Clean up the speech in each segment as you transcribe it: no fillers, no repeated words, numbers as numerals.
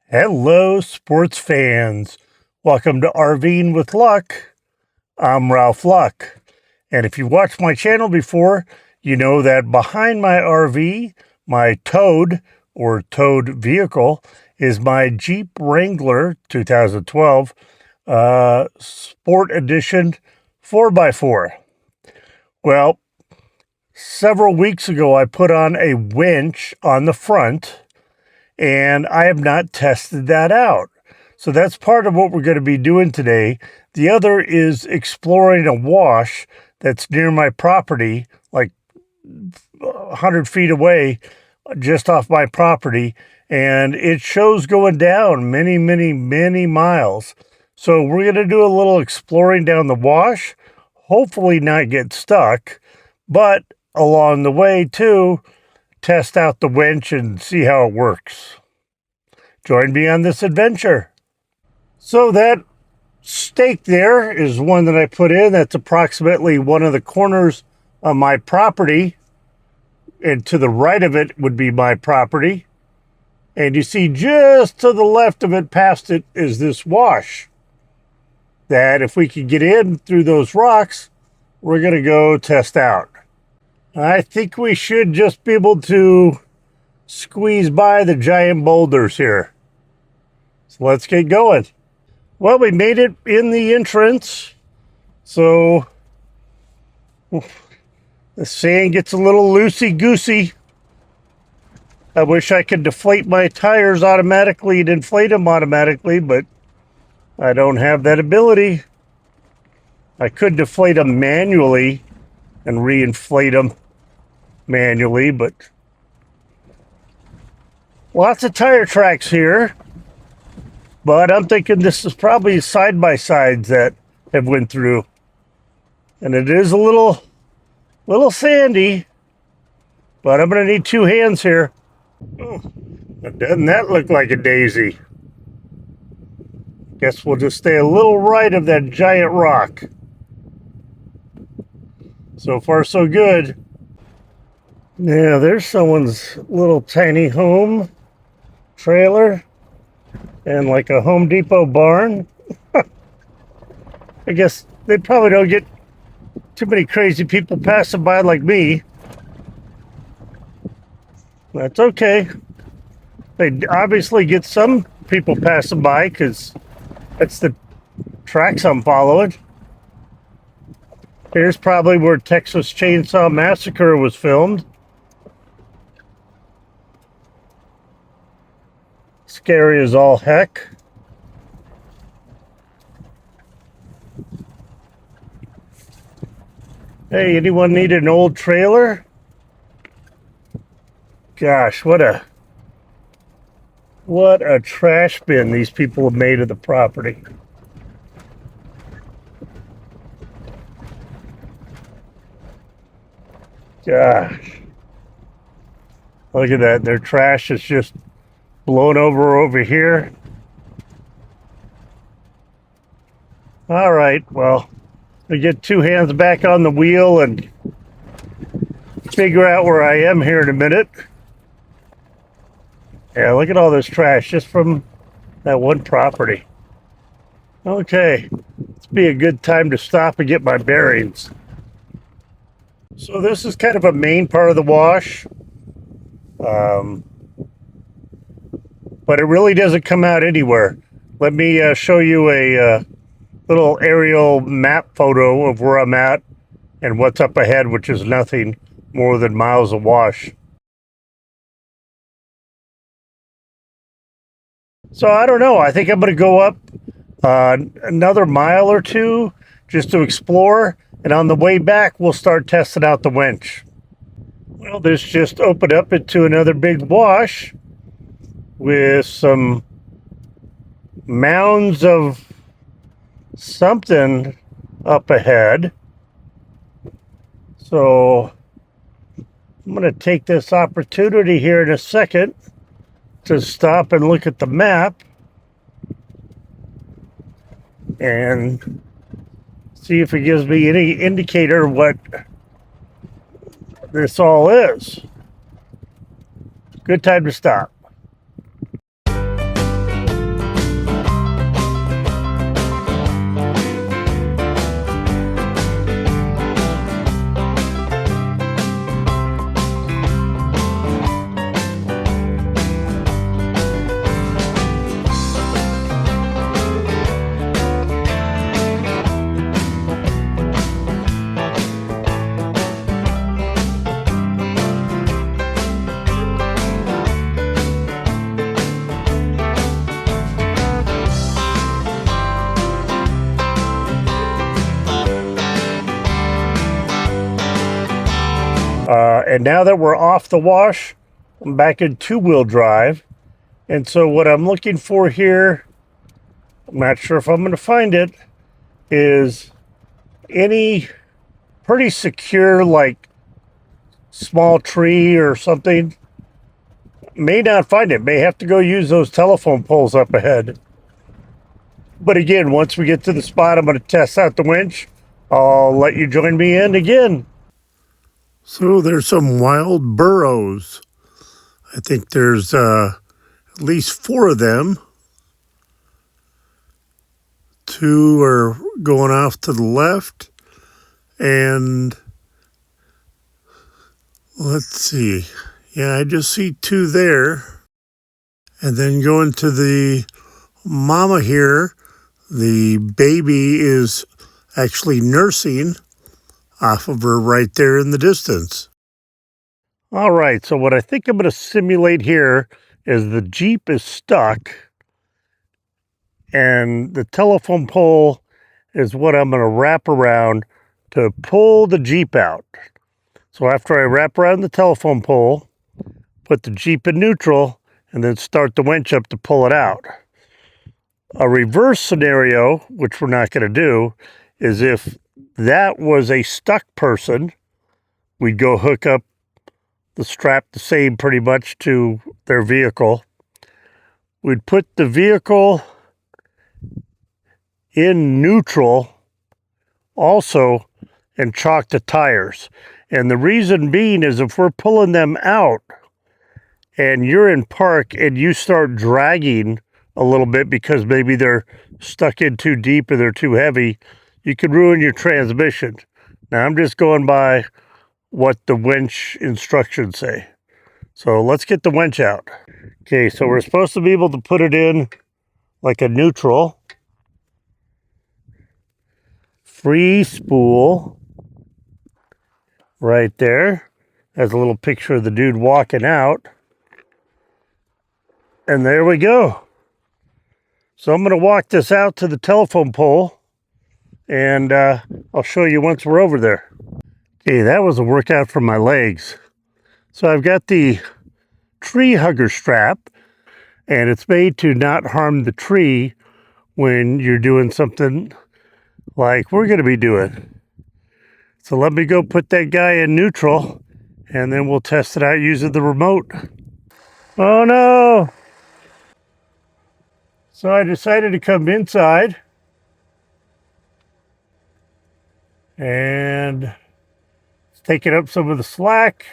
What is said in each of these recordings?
Hello, sports fans. Welcome to RV'ing with Luck. I'm Ralph Luck. And if you've watched my channel before, you know that behind my RV, my towed vehicle, is my Jeep Wrangler 2012 Sport Edition 4x4. Well, several weeks ago, I put on a winch on the front, and I have not tested that out. So that's part of what we're going to be doing today. The other is exploring a wash that's near my property, like 100 feet away, just off my property. And it shows going down many miles. So we're going to do a little exploring down the wash, hopefully not get stuck, but along the way too, test out the winch and see how it works. Join me on this adventure. So that stake there is one that I put in. That's approximately one of the corners of my property. And to the right of it would be my property. And you see just to the left of it, past it, is this wash. That if we could get in through those rocks, we're going to go test out. I think we should just be able to squeeze by the giant boulders here. So let's get going. Well, we made it in the entrance. So the sand gets a little loosey-goosey. I wish I could deflate my tires automatically and inflate them automatically, but I don't have that ability. I could deflate them manually and reinflate them manually, but lots of tire tracks here. But I'm thinking this is probably side-by-sides that have went through. And it is a little sandy, but I'm going to need two hands here. Oh, doesn't that look like a daisy? Guess we'll just stay a little right of that giant rock. So far, so good. Yeah, there's someone's little tiny home trailer and like a Home Depot barn. I guess they probably don't get too many crazy people passing by like me. That's okay. They obviously get some people passing by because that's the tracks I'm following. Here's probably where Texas Chainsaw Massacre was filmed. Scary as all heck. Hey, anyone need an old trailer? Gosh, what a trash bin these people have made of the property. Gosh. Look at that. Their trash is just blown over here. All right, well, I get two hands back on the wheel and figure out where I am here in a minute. Yeah, look at all this trash just from that one property. Okay, it's be a good time to stop and get my bearings. So this is kind of a main part of the wash. But it really doesn't come out anywhere. Let me show you a little aerial map photo of where I'm at and what's up ahead, which is nothing more than miles of wash. So I don't know. I think I'm going to go up another mile or two just to explore. And on the way back, we'll start testing out the winch. Well, this just opened up into another big wash with some mounds of something up ahead. So I'm going to take this opportunity here in a second to stop and look at the map and see if it gives me any indicator what this all is. Good time to stop. And now that we're off the wash, I'm back in two-wheel drive. And so what I'm looking for here, I'm not sure if I'm going to find it, is any pretty secure, like, small tree or something. May not find it. May have to go use those telephone poles up ahead. But again, once we get to the spot, I'm going to test out the winch. I'll let you join me in again. So there's some wild burros. I think there's at least 4 of them. 2 are going off to the left. And let's see. Yeah, I just see 2 there. And then going to the mama here, the baby is actually nursing off of her right there in the distance. All right, so what I think I'm going to simulate here is the Jeep is stuck and the telephone pole is what I'm going to wrap around to pull the Jeep out. So after I wrap around the telephone pole, put the Jeep in neutral, and then start the winch up to pull it out. A reverse scenario, which we're not going to do, is if that was a stuck person, we'd go hook up the strap the same pretty much to their vehicle. We'd put the vehicle in neutral also and chalk the tires. And the reason being is if we're pulling them out and you're in park and you start dragging a little bit because maybe they're stuck in too deep or they're too heavy, you could ruin your transmission. Now I'm just going by what the winch instructions say. So let's get the winch out. Okay, so we're supposed to be able to put it in like a neutral. Free spool. Right there. There's a little picture of the dude walking out. And there we go. So I'm going to walk this out to the telephone pole. And I'll show you once we're over there. Okay, that was a workout for my legs. So I've got the tree hugger strap, and it's made to not harm the tree when you're doing something like we're going to be doing. So let me go put that guy in neutral, and then we'll test it out using the remote. Oh no! So I decided to come inside and taking up some of the slack.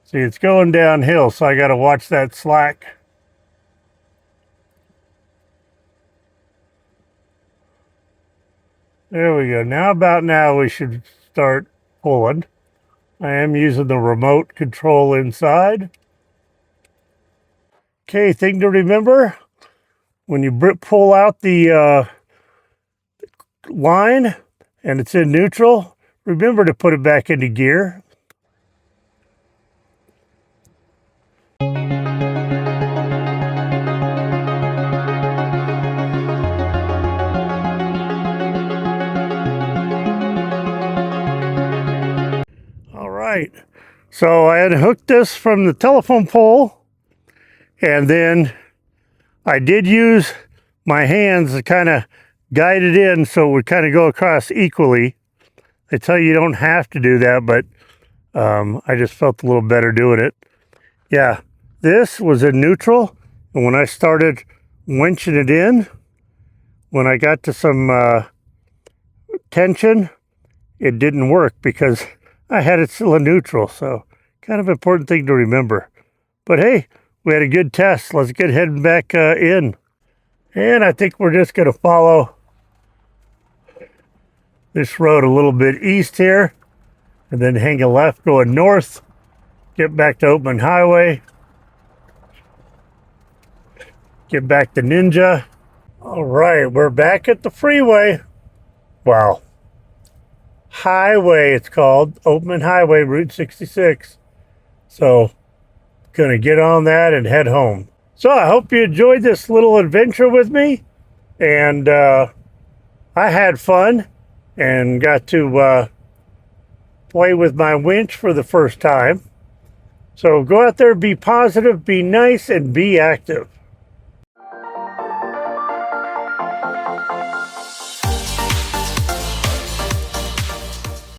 See, it's going downhill, so I got to watch that slack. There we go. Now, about now, we should start pulling. I am using the remote control inside. Okay, thing to remember, when you pull out the line and it's in neutral, remember to put it back into gear. All right, so I had hooked this from the telephone pole, and then I did use my hands to kind of guide it in so it would kind of go across equally. They tell you don't have to do that, but I just felt a little better doing it. Yeah, this was in neutral, and when I started winching it in, when I got to some tension, it didn't work because I had it still in neutral, so kind of important thing to remember. But hey, we had a good test. Let's get heading back in. And I think we're just going to follow this road a little bit east here, and then hang a left going north, get back to Open Highway, get back to Ninja. All right, we're back at the freeway. Wow. Highway, it's called. Open Highway, Route 66. So, gonna get on that and head home. So I hope you enjoyed this little adventure with me. and I had fun and got to play with my winch for the first time. So go out there, be positive, be nice, and be active.